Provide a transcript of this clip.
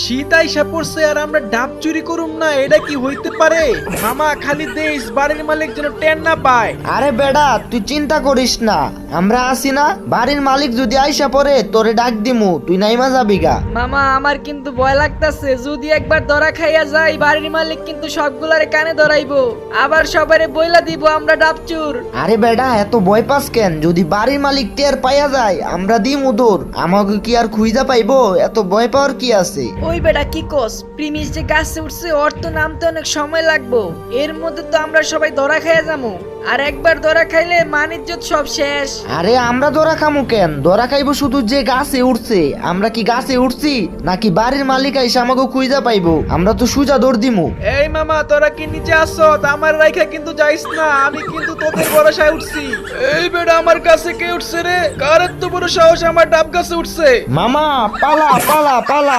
শীত আইসা পড়ছে আর আমরা ডাব চুরি করুম না, এটা কি হইতে পারে? মামা খালি দেশ বাড়ির মালিক যেন টেন না পায়। আরে বেডা তুই চিন্তা করিস না, আমরা আছি না। বাড়ির মালিক যদি আইসা পড়ে তোরে ডাক দিমু, তুই নাইমা যাবি গা। মামা আমার কিন্তু ভয় লাগতাছে, যদি একবার ধরা খাইয়া যাই বাড়ির মালিক কিন্তু সবগুলারে কানে ধরাইবো, আবার সবারে বইলা দিব আমরা ডাবচুর। আরে বেডা এত ভয় পাস কেন? যদি বাড়ির মালিক টের পাইয়া যায় আমরা দিমু দৌড়, আমাকে কি আর খুঁজা পাইবো? এত ভয় পাওয়ার কি আছে? ওই বেটা কি কস, প্রিমিস যে গাছে উঠছে ওর তো নামতে অনেক সময় লাগবো, এর মধ্যে তো আমরা সবাই ধরা খাইয়া যাবো, আর একবার ধরা খাইলে মান ইজ্জত সব শেষ। আরে আমরা ধরা খামু কেন? ধরা খাইবো শুধু যে গাছে উঠছে। আমরা কি গাছে উঠছি নাকি বাড়ির মালিক আইসা আমাকে খুঁজা পাইবো? আমরা তো সুজা দৌড় দিমু। এই মামা তোরা কি নিচে আসছো? আমার রাইখা কিন্তু যাইস না, আমি কিন্তু তোদের ভরসায় উঠছি। এই বেটা আমার কাছে কে উঠছে রে? কার এত বড় সাহস আমার ডাব গাছে উঠছে? মামা পালা পালা পালা।